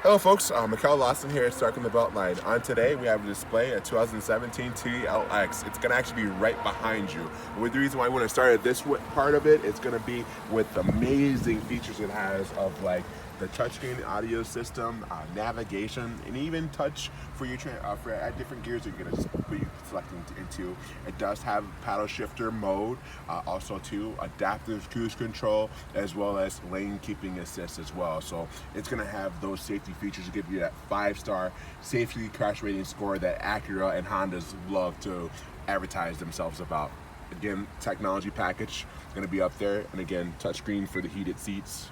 Hello folks, Mikel Lawson here at Stark in the Beltline. On today we have a display a 2017 TLX. It's going to actually be right behind you. With the reason why I want to start at this part of it, it's going to be with the amazing features it has of like the touchscreen audio system, navigation, and even touch for your for at different gears that you're going to be selecting into. It does have paddle shifter mode, also too adaptive cruise control, as well as lane keeping assist as well. So it's going to have those safety features to give you that 5-star safety crash rating score that Acura and Hondas love to advertise themselves about. Again, technology package going to be up there, and again, touchscreen for the heated seats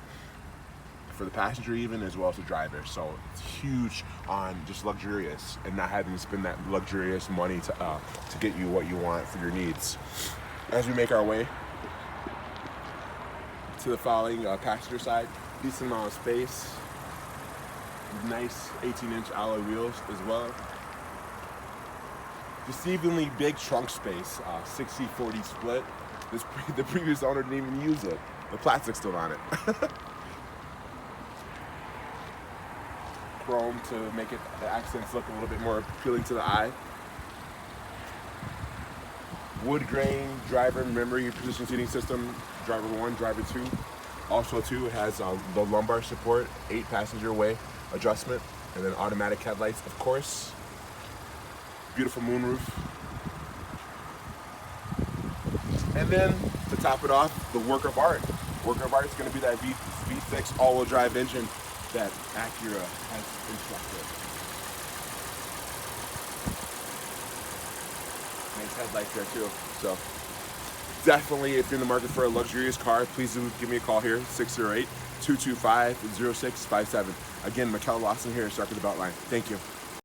for the passenger even, as well as the driver. So it's huge on just luxurious and not having to spend that luxurious money to get you what you want for your needs. As we make our way to the following passenger side, decent amount of space, nice 18-inch alloy wheels as well. Deceivingly big trunk space, 60-40 split. The previous owner didn't even use it. The plastic's still on it. Chrome to make it, the accents look a little bit more appealing to the eye. Wood grain driver memory position seating system, driver 1, driver 2. Also too, it has the lumbar support, 8-passenger way adjustment, and then automatic headlights, of course. Beautiful moonroof. And then to top it off, the work of art. Work of art is going to be that VTEC all-wheel drive engine that Acura has constructed. Nice headlights there too. So definitely, if you're in the market for a luxurious car, please do give me a call here, 608-225-0657. Again, Mikel Lawson here at Stark in the Beltline. Thank you.